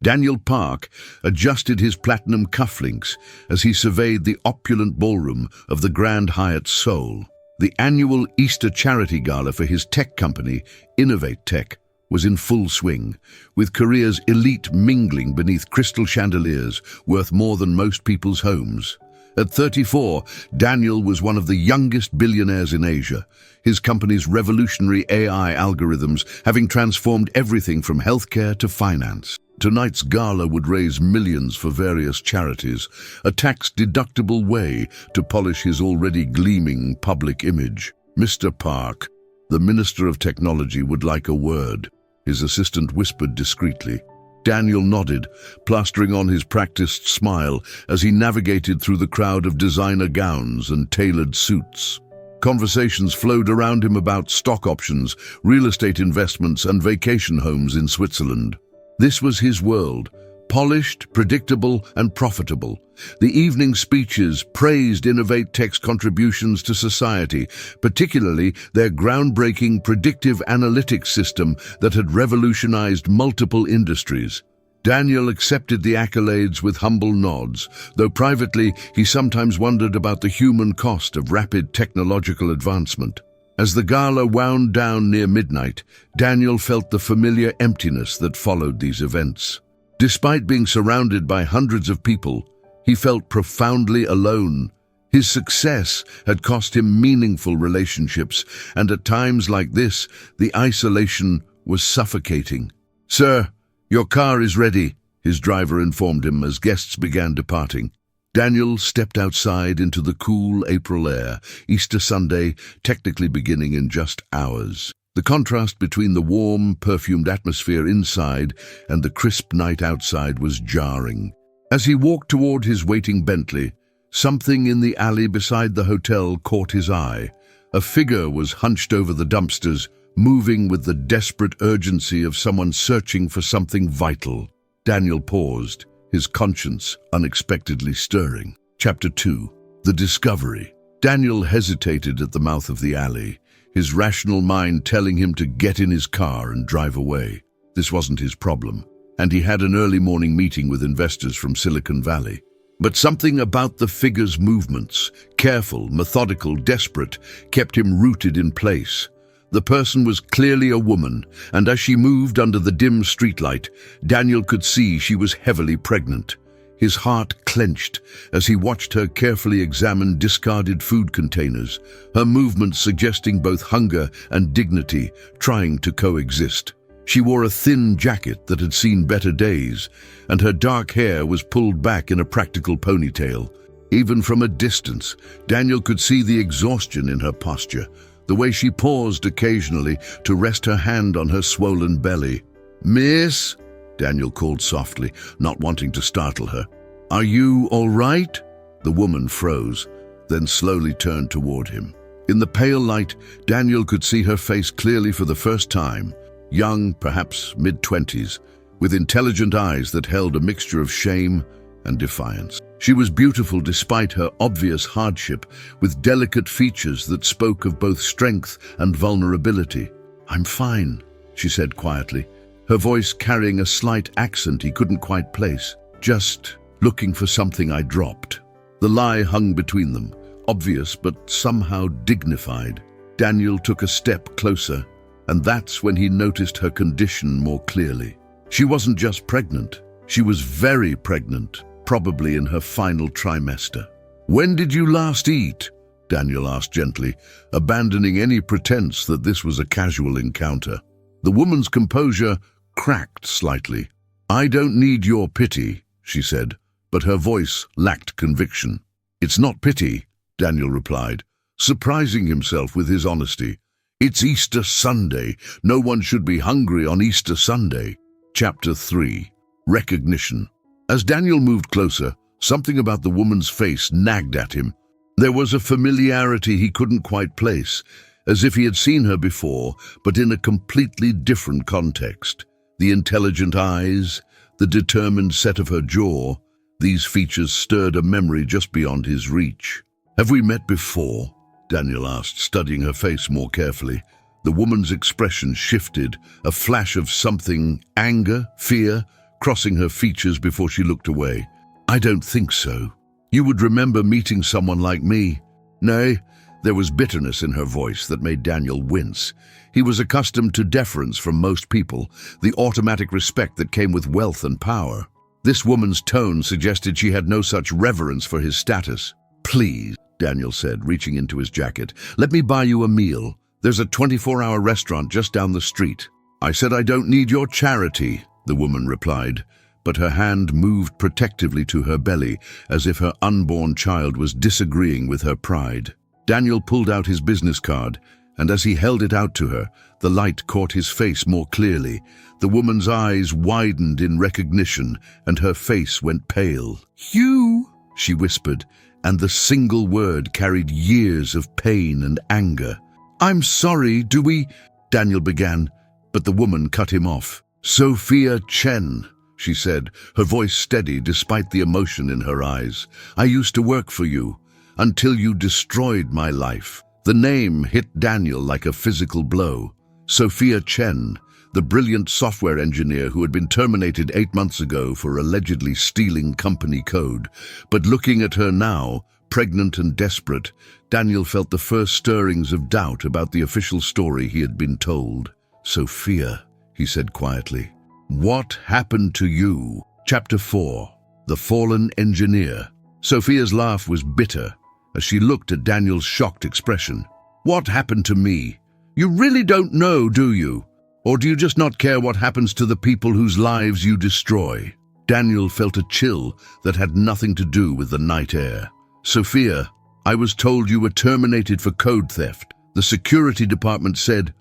Daniel Park adjusted his platinum cufflinks as he surveyed the opulent ballroom of the Grand Hyatt Seoul. The annual Easter charity gala for his tech company, Innovate Tech, was in full swing, with Korea's elite mingling beneath crystal chandeliers worth more than most people's homes. At 34, Daniel was one of the youngest billionaires in Asia, his company's revolutionary AI algorithms having transformed everything from healthcare to finance. Tonight's gala would raise millions for various charities, a tax-deductible way to polish his already gleaming public image. "Mr. Park, the Minister of Technology would like a word," his assistant whispered discreetly. Daniel nodded, plastering on his practiced smile as he navigated through the crowd of designer gowns and tailored suits. Conversations flowed around him about stock options, real estate investments, and vacation homes in Switzerland. This was his world, polished, predictable, and profitable. The evening speeches praised Innovate Tech's contributions to society, particularly their groundbreaking predictive analytics system that had revolutionized multiple industries. Daniel accepted the accolades with humble nods, though privately he sometimes wondered about the human cost of rapid technological advancement. As the gala wound down near midnight, Daniel felt the familiar emptiness that followed these events. Despite being surrounded by hundreds of people, he felt profoundly alone. His success had cost him meaningful relationships, and at times like this, the isolation was suffocating. "Sir, your car is ready," his driver informed him as guests began departing. Daniel stepped outside into the cool April air, Easter Sunday technically beginning in just hours. The contrast between the warm, perfumed atmosphere inside and the crisp night outside was jarring. As he walked toward his waiting Bentley, something in the alley beside the hotel caught his eye. A figure was hunched over the dumpsters, moving with the desperate urgency of someone searching for something vital. Daniel paused, his conscience unexpectedly stirring. Chapter 2. The Discovery. Daniel hesitated at the mouth of the alley, his rational mind telling him to get in his car and drive away. This wasn't his problem, and he had an early morning meeting with investors from Silicon Valley. But something about the figure's movements, careful, methodical, desperate, kept him rooted in place. The person was clearly a woman, and as she moved under the dim streetlight, Daniel could see she was heavily pregnant. His heart clenched as he watched her carefully examine discarded food containers, her movements suggesting both hunger and dignity, trying to coexist. She wore a thin jacket that had seen better days, and her dark hair was pulled back in a practical ponytail. Even from a distance, Daniel could see the exhaustion in her posture, the way she paused occasionally to rest her hand on her swollen belly. "Miss?" Daniel called softly, not wanting to startle her. "Are you all right?" The woman froze, then slowly turned toward him. In the pale light, Daniel could see her face clearly for the first time. Young, perhaps mid-20s, with intelligent eyes that held a mixture of shame and defiance. She was beautiful despite her obvious hardship, with delicate features that spoke of both strength and vulnerability. "I'm fine," she said quietly, her voice carrying a slight accent he couldn't quite place. "Just looking for something I dropped." The lie hung between them, obvious but somehow dignified. Daniel took a step closer, and that's when he noticed her condition more clearly. She wasn't just pregnant, she was very pregnant, probably in her final trimester. "When did you last eat?" Daniel asked gently, abandoning any pretense that this was a casual encounter. The woman's composure cracked slightly. "I don't need your pity," she said, but her voice lacked conviction. "It's not pity," Daniel replied, surprising himself with his honesty. "It's Easter Sunday. No one should be hungry on Easter Sunday." Chapter 3. Recognition. As Daniel moved closer, something about the woman's face nagged at him. There was a familiarity he couldn't quite place, as if he had seen her before, but in a completely different context. The intelligent eyes, the determined set of her jaw, these features stirred a memory just beyond his reach. "Have we met before?" Daniel asked, studying her face more carefully. The woman's expression shifted, a flash of something, anger, fear, crossing her features before she looked away. "I don't think so. You would remember meeting someone like me." "Nay." There was bitterness in her voice that made Daniel wince. He was accustomed to deference from most people, the automatic respect that came with wealth and power. This woman's tone suggested she had no such reverence for his status. "Please," Daniel said, reaching into his jacket, "let me buy you a meal. There's a 24-hour restaurant just down the street." "I said I don't need your charity," the woman replied, but her hand moved protectively to her belly, as if her unborn child was disagreeing with her pride. Daniel pulled out his business card, and as he held it out to her, the light caught his face more clearly. The woman's eyes widened in recognition, and her face went pale. "You," she whispered, and the single word carried years of pain and anger. "I'm sorry, do we—" Daniel began, but the woman cut him off. "Sophia Chen," she said, her voice steady despite the emotion in her eyes. "I used to work for you, until you destroyed my life." The name hit Daniel like a physical blow. Sophia Chen, the brilliant software engineer who had been terminated 8 months ago for allegedly stealing company code. But looking at her now, pregnant and desperate, Daniel felt the first stirrings of doubt about the official story he had been told. "Sophia," he said quietly, "what happened to you?" Chapter 4. The Fallen Engineer. Sophia's laugh was bitter as she looked at Daniel's shocked expression. "What happened to me? You really don't know, do you? Or do you just not care what happens to the people whose lives you destroy?" Daniel felt a chill that had nothing to do with the night air. "Sophia, I was told you were terminated for code theft. The security department said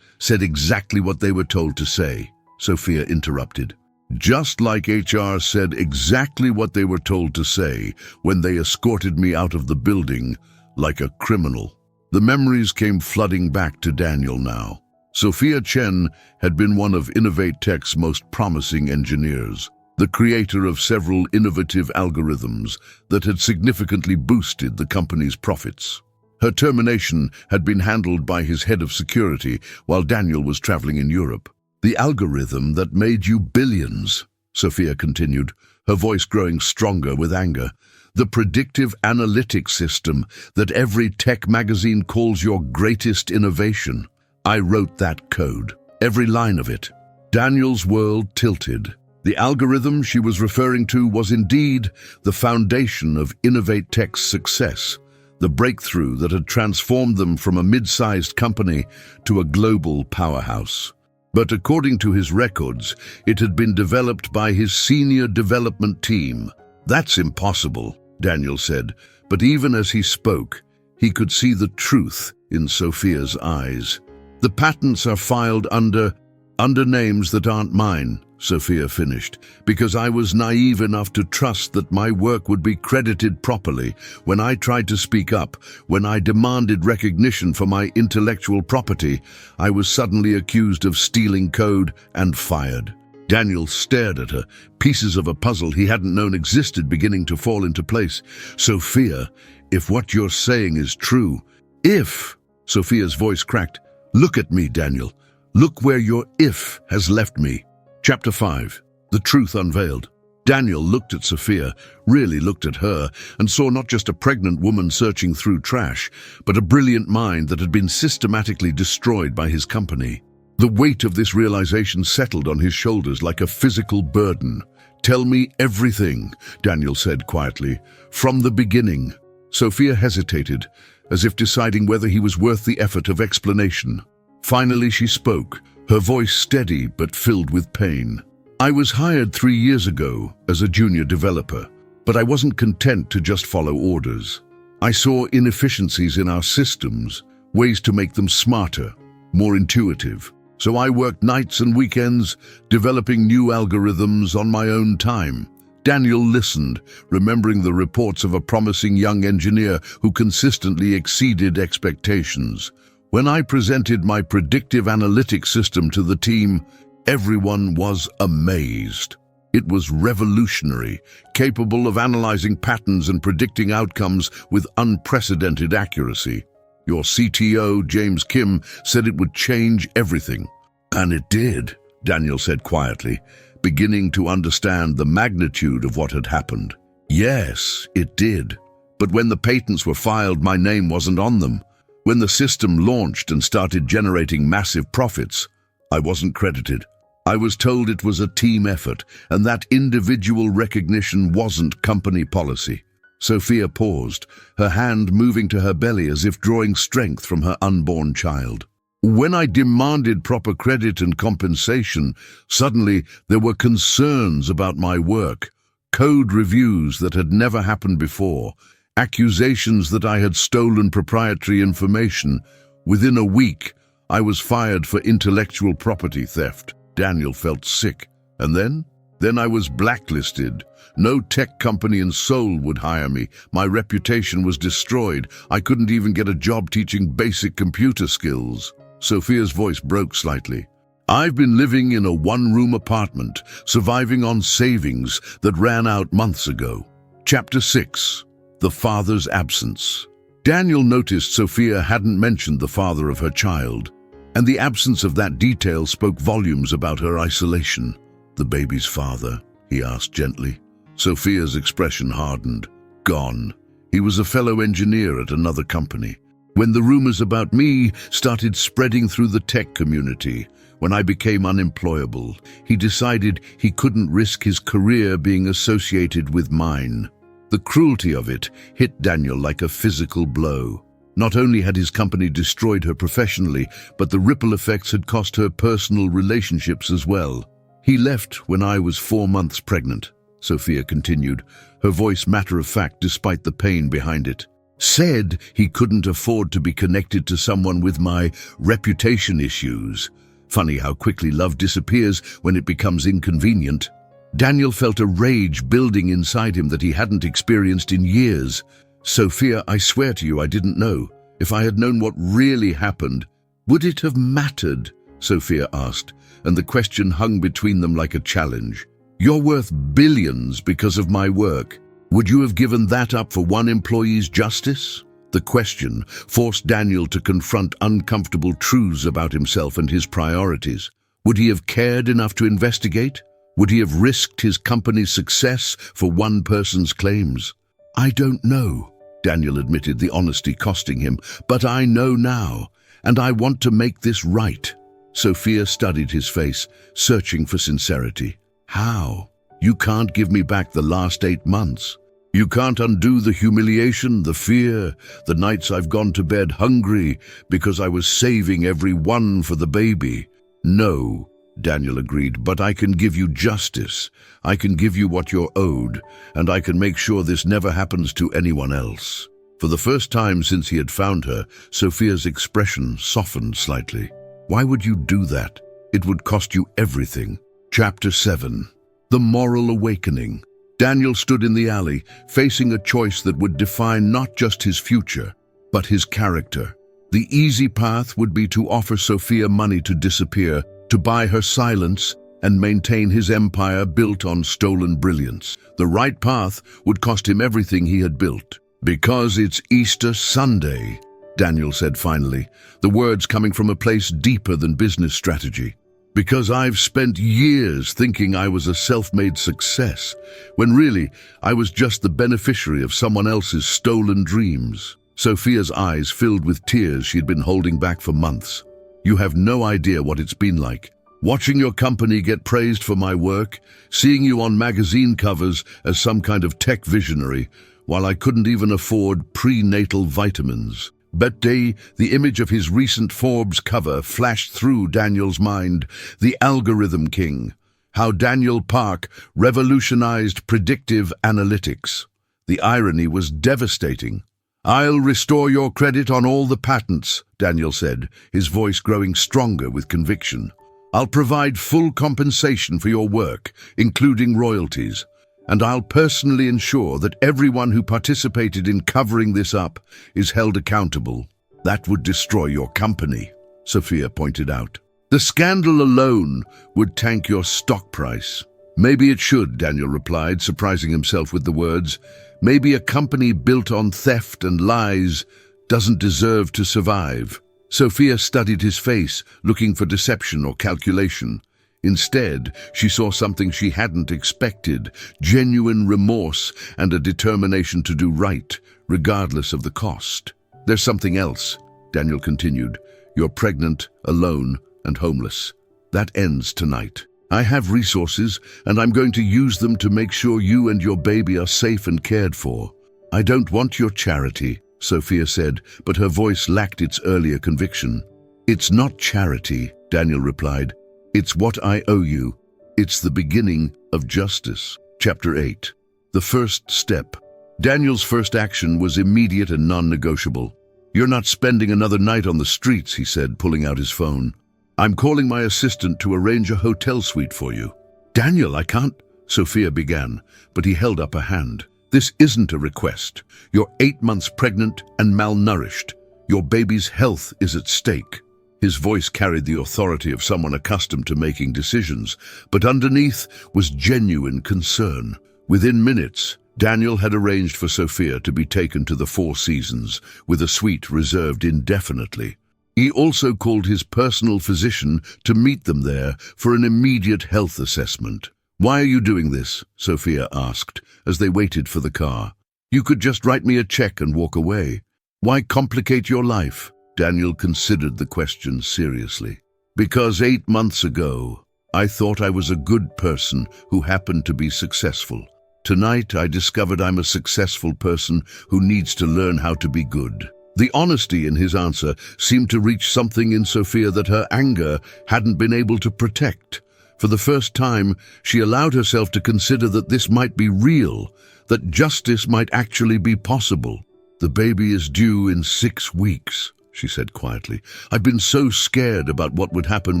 exactly what they were told to say," Sophia interrupted. "Just like HR said exactly what they were told to say when they escorted me out of the building like a criminal." The memories came flooding back to Daniel now. Sophia Chen had been one of Innovate Tech's most promising engineers, the creator of several innovative algorithms that had significantly boosted the company's profits. Her termination had been handled by his head of security while Daniel was traveling in Europe. "The algorithm that made you billions," Sophia continued, her voice growing stronger with anger. "The predictive analytics system that every tech magazine calls your greatest innovation. I wrote that code, every line of it." Daniel's world tilted. The algorithm she was referring to was indeed the foundation of Innovate Tech's success, the breakthrough that had transformed them from a mid-sized company to a global powerhouse. But according to his records, it had been developed by his senior development team. "That's impossible," Daniel said, but even as he spoke, he could see the truth in Sophia's eyes. "The patents are filed under names that aren't mine," Sophia finished, "because I was naive enough to trust that my work would be credited properly. When I tried to speak up, when I demanded recognition for my intellectual property, I was suddenly accused of stealing code and fired." Daniel stared at her, pieces of a puzzle he hadn't known existed beginning to fall into place. "Sophia, if what you're saying is true, if—" Sophia's voice cracked. "Look at me, Daniel. Look where your if has left me." Chapter 5. The Truth Unveiled. Daniel looked at Sophia, really looked at her, and saw not just a pregnant woman searching through trash, but a brilliant mind that had been systematically destroyed by his company. The weight of this realization settled on his shoulders like a physical burden. "Tell me everything," Daniel said quietly, "from the beginning." Sophia hesitated, as if deciding whether he was worth the effort of explanation. Finally she spoke, her voice steady but filled with pain. "I was hired 3 years ago as a junior developer, but I wasn't content to just follow orders. I saw inefficiencies in our systems, ways to make them smarter, more intuitive. So I worked nights and weekends, developing new algorithms on my own time." Daniel listened, remembering the reports of a promising young engineer who consistently exceeded expectations. "When I presented my predictive analytics system to the team, everyone was amazed. It was revolutionary, capable of analyzing patterns and predicting outcomes with unprecedented accuracy. Your CTO, James Kim, said it would change everything." "And it did," Daniel said quietly, beginning to understand the magnitude of what had happened. Yes, it did. But when the patents were filed, my name wasn't on them. When the system launched and started generating massive profits, I wasn't credited. I was told it was a team effort, and that individual recognition wasn't company policy. Sophia paused, her hand moving to her belly as if drawing strength from her unborn child. When I demanded proper credit and compensation, suddenly there were concerns about my work, code reviews that had never happened before, accusations that I had stolen proprietary information. Within a week, I was fired for intellectual property theft. Daniel felt sick. And then I was blacklisted. No tech company in Seoul would hire me. My reputation was destroyed. I couldn't even get a job teaching basic computer skills. Sophia's voice broke slightly. I've been living in a one-room apartment, surviving on savings that ran out months ago. Chapter 6. The Father's Absence. Daniel noticed Sophia hadn't mentioned the father of her child, and the absence of that detail spoke volumes about her isolation. The baby's father, he asked gently. Sophia's expression hardened. Gone. He was a fellow engineer at another company. When the rumors about me started spreading through the tech community, when I became unemployable, he decided he couldn't risk his career being associated with mine. The cruelty of it hit Daniel like a physical blow. Not only had his company destroyed her professionally, but the ripple effects had cost her personal relationships as well. He left when I was 4 months pregnant, Sophia continued, her voice matter-of-fact despite the pain behind it. Said he couldn't afford to be connected to someone with my reputation issues. Funny how quickly love disappears when it becomes inconvenient. Daniel felt a rage building inside him that he hadn't experienced in years. Sophia, I swear to you I didn't know. If I had known what really happened, would it have mattered? Sophia asked, and the question hung between them like a challenge. You're worth billions because of my work. Would you have given that up for one employee's justice? The question forced Daniel to confront uncomfortable truths about himself and his priorities. Would he have cared enough to investigate? Would he have risked his company's success for one person's claims? I don't know, Daniel admitted, the honesty costing him, but I know now, and I want to make this right. Sophia studied his face, searching for sincerity. How? You can't give me back the last 8 months. You can't undo the humiliation, the fear, the nights I've gone to bed hungry because I was saving every one for the baby. No, Daniel agreed, but I can give you justice. I can give you what you're owed, and I can make sure this never happens to anyone else. For the first time since he had found her, Sophia's expression softened slightly. Why would you do that? It would cost you everything. Chapter 7. The Moral Awakening. Daniel stood in the alley, facing a choice that would define not just his future, but his character. The easy path would be to offer Sophia money to disappear, to buy her silence, and maintain his empire built on stolen brilliance. The right path would cost him everything he had built. Because it's Easter Sunday, Daniel said finally, the words coming from a place deeper than business strategy. Because I've spent years thinking I was a self-made success, when really I was just the beneficiary of someone else's stolen dreams. Sophia's eyes filled with tears she'd been holding back for months. You have no idea what it's been like. Watching your company get praised for my work, seeing you on magazine covers as some kind of tech visionary, while I couldn't even afford prenatal vitamins. That day, the image of his recent Forbes cover flashed through Daniel's mind, the algorithm king. How Daniel Park revolutionized predictive analytics. The irony was devastating. I'll restore your credit on all the patents, Daniel said, his voice growing stronger with conviction. I'll provide full compensation for your work, including royalties. And I'll personally ensure that everyone who participated in covering this up is held accountable. That would destroy your company, Sophia pointed out. The scandal alone would tank your stock price. Maybe it should, Daniel replied, surprising himself with the words. Maybe a company built on theft and lies doesn't deserve to survive. Sophia studied his face, looking for deception or calculation. Instead, she saw something she hadn't expected, genuine remorse and a determination to do right, regardless of the cost. "There's something else," Daniel continued. "You're pregnant, alone, and homeless. That ends tonight. I have resources, and I'm going to use them to make sure you and your baby are safe and cared for." "I don't want your charity," Sophia said, but her voice lacked its earlier conviction. "It's not charity," Daniel replied. "It's what I owe you. It's the beginning of justice." Chapter 8. The first step. Daniel's first action was immediate and non-negotiable. "You're not spending another night on the streets," he said, pulling out his phone. "I'm calling my assistant to arrange a hotel suite for you." "Daniel, I can't," Sophia began, but he held up a hand. "This isn't a request. You're 8 months pregnant and malnourished. Your baby's health is at stake." His voice carried the authority of someone accustomed to making decisions, but underneath was genuine concern. Within minutes, Daniel had arranged for Sophia to be taken to the Four Seasons, with a suite reserved indefinitely. He also called his personal physician to meet them there for an immediate health assessment. "Why are you doing this?" Sophia asked, as they waited for the car. "You could just write me a check and walk away. Why complicate your life?" Daniel considered the question seriously. "Because 8 months ago, I thought I was a good person who happened to be successful. Tonight, I discovered I'm a successful person who needs to learn how to be good." The honesty in his answer seemed to reach something in Sophia that her anger hadn't been able to protect. For the first time, she allowed herself to consider that this might be real, that justice might actually be possible. "The baby is due in 6 weeks, she said quietly. "I've been so scared about what would happen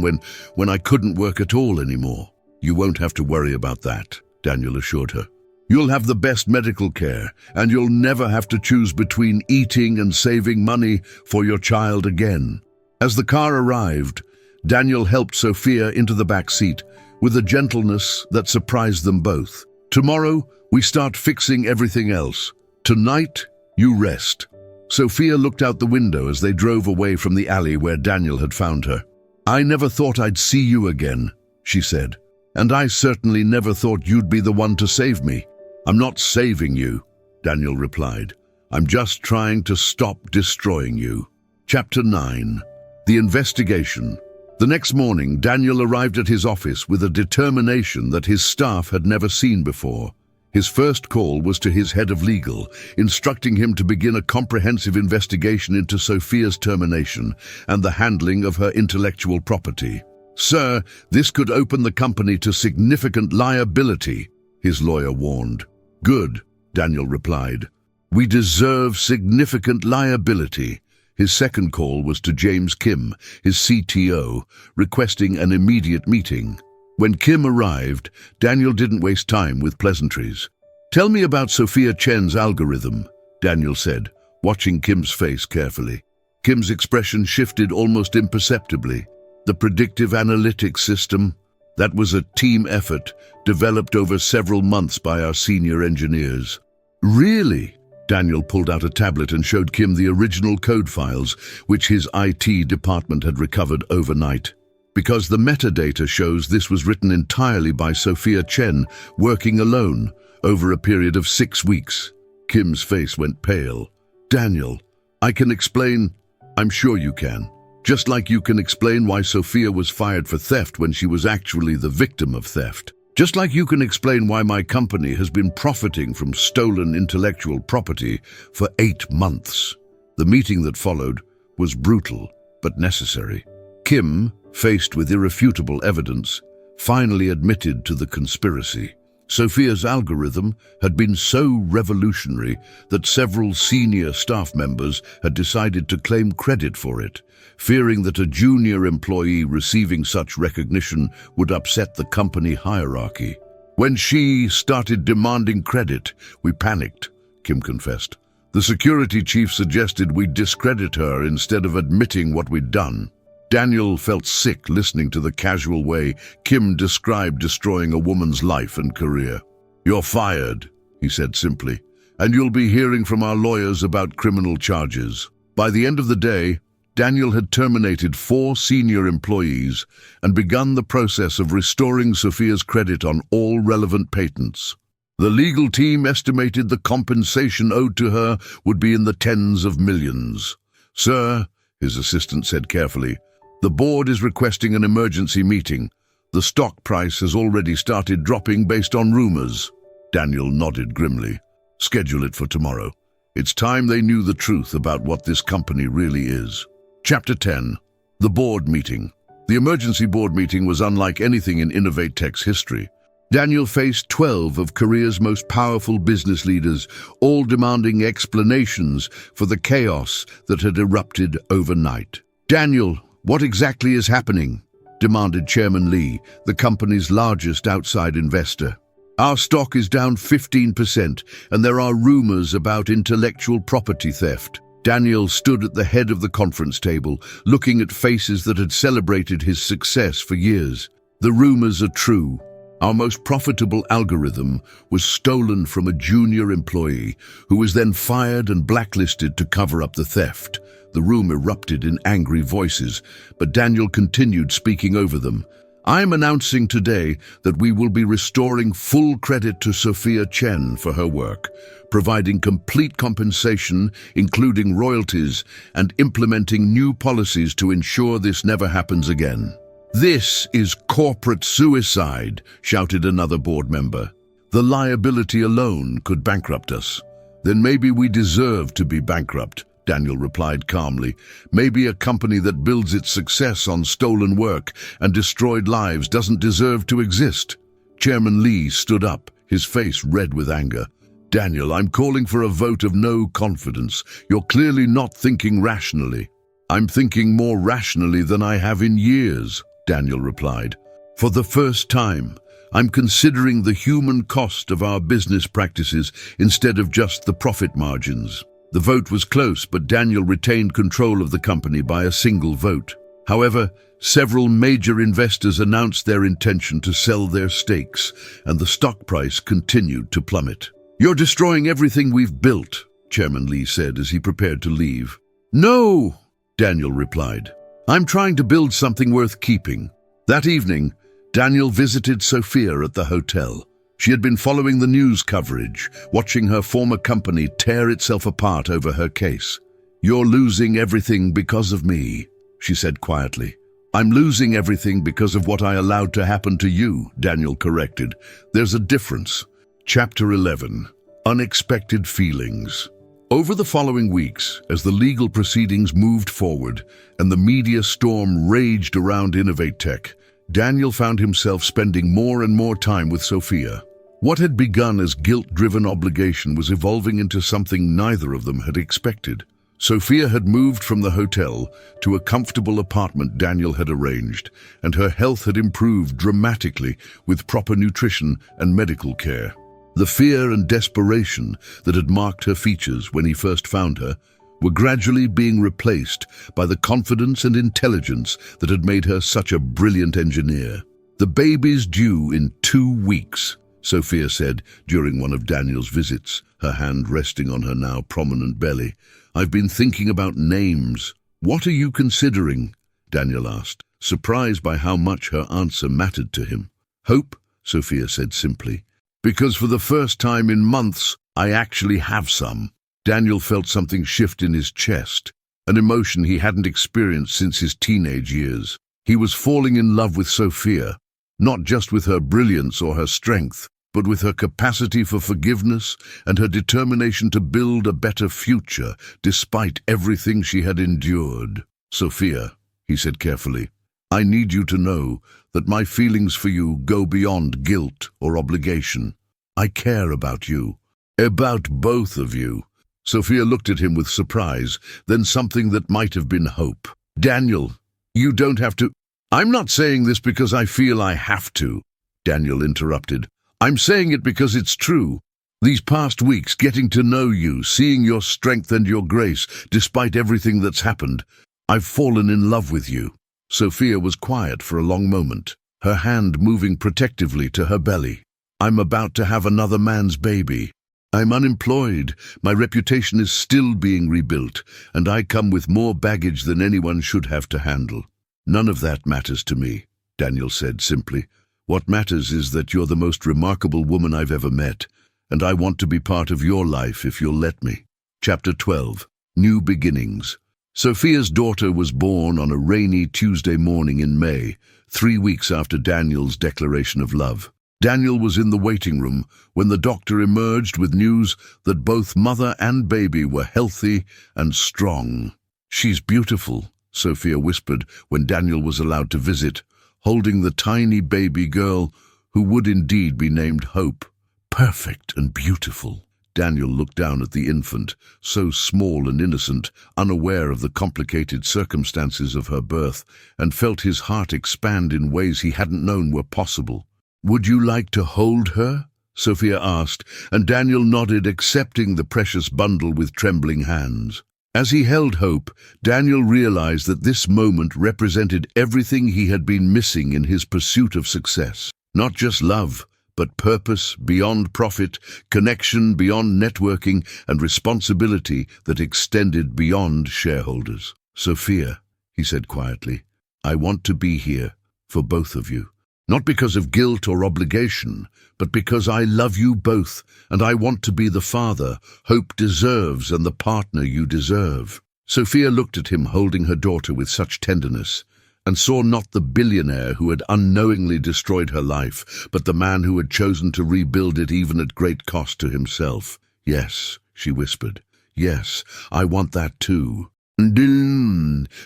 when I couldn't work at all anymore." "You won't have to worry about that," Daniel assured her. "You'll have the best medical care, and you'll never have to choose between eating and saving money for your child again." As the car arrived, Daniel helped Sophia into the back seat with a gentleness that surprised them both. "Tomorrow, we start fixing everything else. Tonight, you rest." Sophia looked out the window as they drove away from the alley where Daniel had found her. "I never thought I'd see you again," she said. "And I certainly never thought you'd be the one to save me." "I'm not saving you," Daniel replied. "I'm just trying to stop destroying you." Chapter 9. The investigation. The next morning, Daniel arrived at his office with a determination that his staff had never seen before. His first call was to his head of legal, instructing him to begin a comprehensive investigation into Sophia's termination and the handling of her intellectual property. "Sir, this could open the company to significant liability," his lawyer warned. "Good," Daniel replied. "We deserve significant liability." His second call was to James Kim, his CTO, requesting an immediate meeting. When Kim arrived, Daniel didn't waste time with pleasantries. "Tell me about Sophia Chen's algorithm," Daniel said, watching Kim's face carefully. Kim's expression shifted almost imperceptibly. "The predictive analytics system? That was a team effort, developed over several months by our senior engineers." "Really?" Daniel pulled out a tablet and showed Kim the original code files, which his IT department had recovered overnight. "Because the metadata shows this was written entirely by Sophia Chen, working alone, over a period of 6 weeks. Kim's face went pale. "Daniel, I can explain." "I'm sure you can. Just like you can explain why Sophia was fired for theft when she was actually the victim of theft. Just like you can explain why my company has been profiting from stolen intellectual property for 8 months. The meeting that followed was brutal, but necessary. Kim, faced with irrefutable evidence, finally admitted to the conspiracy. Sophia's algorithm had been so revolutionary that several senior staff members had decided to claim credit for it, fearing that a junior employee receiving such recognition would upset the company hierarchy. "When she started demanding credit, we panicked," Kim confessed. "The security chief suggested we discredit her instead of admitting what we'd done." Daniel felt sick listening to the casual way Kim described destroying a woman's life and career. "You're fired," he said simply, "and you'll be hearing from our lawyers about criminal charges." By the end of the day, Daniel had terminated 4 senior employees and begun the process of restoring Sophia's credit on all relevant patents. The legal team estimated the compensation owed to her would be in the tens of millions. "Sir," his assistant said carefully, "the board is requesting an emergency meeting. The stock price has already started dropping based on rumors." Daniel nodded grimly. "Schedule it for tomorrow. It's time they knew the truth about what this company really is." Chapter 10. The Board Meeting. The emergency board meeting was unlike anything in InnovateTech's history. Daniel faced 12 of Korea's most powerful business leaders, all demanding explanations for the chaos that had erupted overnight. "Daniel, what exactly is happening?" demanded Chairman Lee, the company's largest outside investor. "Our stock is down 15%, and there are rumors about intellectual property theft." Daniel stood at the head of the conference table, looking at faces that had celebrated his success for years. "The rumors are true. Our most profitable algorithm was stolen from a junior employee, who was then fired and blacklisted to cover up the theft." The room erupted in angry voices, but Daniel continued speaking over them. "I am announcing today that we will be restoring full credit to Sophia Chen for her work, providing complete compensation, including royalties, and implementing new policies to ensure this never happens again." "This is corporate suicide," shouted another board member. "The liability alone could bankrupt us." "Then maybe we deserve to be bankrupt," Daniel replied calmly. "Maybe a company that builds its success on stolen work and destroyed lives doesn't deserve to exist." Chairman Lee stood up, his face red with anger. "Daniel, I'm calling for a vote of no confidence. You're clearly not thinking rationally." "I'm thinking more rationally than I have in years," Daniel replied. "For the first time, I'm considering the human cost of our business practices instead of just the profit margins." The vote was close, but Daniel retained control of the company by a single vote. However, several major investors announced their intention to sell their stakes, and the stock price continued to plummet. "You're destroying everything we've built," Chairman Lee said as he prepared to leave. "No," Daniel replied. "I'm trying to build something worth keeping." That evening, Daniel visited Sophia at the hotel. She had been following the news coverage, watching her former company tear itself apart over her case. "You're losing everything because of me," she said quietly. "I'm losing everything because of what I allowed to happen to you," Daniel corrected. "There's a difference." Chapter 11. Unexpected Feelings. Over the following weeks, as the legal proceedings moved forward and the media storm raged around InnovateTech, Daniel found himself spending more and more time with Sophia. What had begun as guilt-driven obligation was evolving into something neither of them had expected. Sophia had moved from the hotel to a comfortable apartment Daniel had arranged, and her health had improved dramatically with proper nutrition and medical care. The fear and desperation that had marked her features when he first found her were gradually being replaced by the confidence and intelligence that had made her such a brilliant engineer. "The baby's due in 2 weeks, Sophia said during one of Daniel's visits, her hand resting on her now prominent belly. "I've been thinking about names." "What are you considering?" Daniel asked, surprised by how much her answer mattered to him. "Hope," Sophia said simply. "Because for the first time in months, I actually have some." Daniel felt something shift in his chest, an emotion he hadn't experienced since his teenage years. He was falling in love with Sophia, not just with her brilliance or her strength, but with her capacity for forgiveness and her determination to build a better future despite everything she had endured. "Sophia," he said carefully, "I need you to know that my feelings for you go beyond guilt or obligation. I care about you, about both of you." Sophia looked at him with surprise, then something that might have been hope. "Daniel, you don't have to—" "I'm not saying this because I feel I have to," Daniel interrupted. "I'm saying it because it's true. These past weeks, getting to know you, seeing your strength and your grace, despite everything that's happened, I've fallen in love with you." Sophia was quiet for a long moment, her hand moving protectively to her belly. "I'm about to have another man's baby." I'm unemployed, my reputation is still being rebuilt, and I come with more baggage than anyone should have to handle. None of that matters to me, Daniel said simply. What matters is that you're the most remarkable woman I've ever met, and I want to be part of your life if you'll let me. Chapter 12. New Beginnings. Sophia's daughter was born on a rainy Tuesday morning in May, 3 weeks after Daniel's declaration of love. Daniel was in the waiting room when the doctor emerged with news that both mother and baby were healthy and strong. "She's beautiful," Sophia whispered when Daniel was allowed to visit, holding the tiny baby girl who would indeed be named Hope. "Perfect and beautiful." Daniel looked down at the infant, so small and innocent, unaware of the complicated circumstances of her birth, and felt his heart expand in ways he hadn't known were possible. "Would you like to hold her?" Sophia asked, and Daniel nodded, accepting the precious bundle with trembling hands. As he held Hope, Daniel realized that this moment represented everything he had been missing in his pursuit of success. Not just love, but purpose beyond profit, connection beyond networking, and responsibility that extended beyond shareholders. "Sophia," he said quietly, "I want to be here for both of you. Not because of guilt or obligation, but because I love you both, and I want to be the father Hope deserves and the partner you deserve." Sophia looked at him holding her daughter with such tenderness, and saw not the billionaire who had unknowingly destroyed her life, but the man who had chosen to rebuild it even at great cost to himself. "Yes," she whispered. "Yes, I want that too."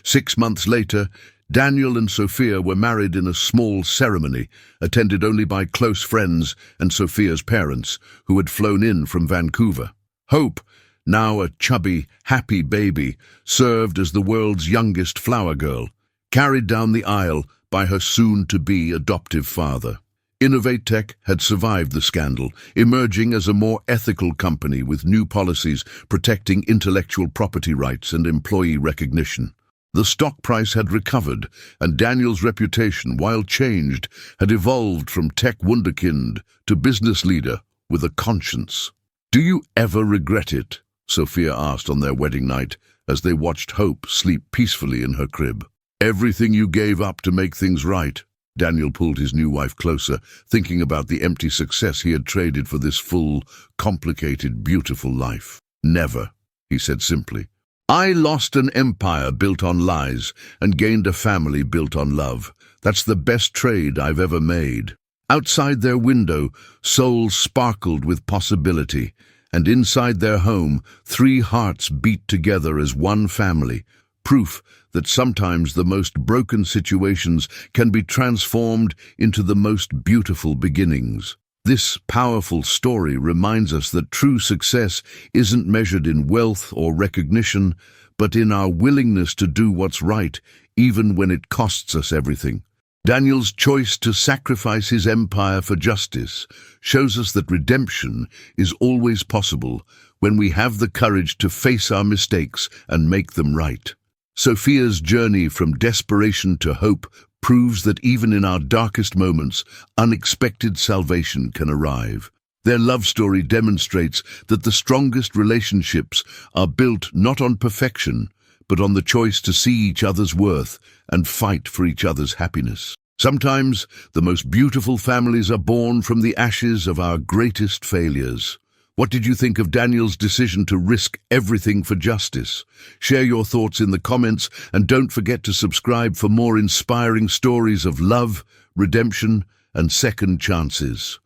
6 months later, Daniel and Sophia were married in a small ceremony, attended only by close friends and Sophia's parents, who had flown in from Vancouver. Hope, now a chubby, happy baby, served as the world's youngest flower girl, carried down the aisle by her soon-to-be adoptive father. Innovatech had survived the scandal, emerging as a more ethical company with new policies protecting intellectual property rights and employee recognition. The stock price had recovered, and Daniel's reputation, while changed, had evolved from tech wunderkind to business leader with a conscience. "Do you ever regret it?" Sophia asked on their wedding night, as they watched Hope sleep peacefully in her crib. "Everything you gave up to make things right." Daniel pulled his new wife closer, thinking about the empty success he had traded for this full, complicated, beautiful life. "Never," he said simply. "I lost an empire built on lies and gained a family built on love. That's the best trade I've ever made." Outside their window, souls sparkled with possibility, and inside their home, 3 hearts beat together as one family, proof that sometimes the most broken situations can be transformed into the most beautiful beginnings. This powerful story reminds us that true success isn't measured in wealth or recognition, but in our willingness to do what's right, even when it costs us everything. Daniel's choice to sacrifice his empire for justice shows us that redemption is always possible when we have the courage to face our mistakes and make them right. Sophia's journey from desperation to hope proves that even in our darkest moments, unexpected salvation can arrive. Their love story demonstrates that the strongest relationships are built not on perfection, but on the choice to see each other's worth and fight for each other's happiness. Sometimes, the most beautiful families are born from the ashes of our greatest failures. What did you think of Daniel's decision to risk everything for justice? Share your thoughts in the comments, and don't forget to subscribe for more inspiring stories of love, redemption, and second chances.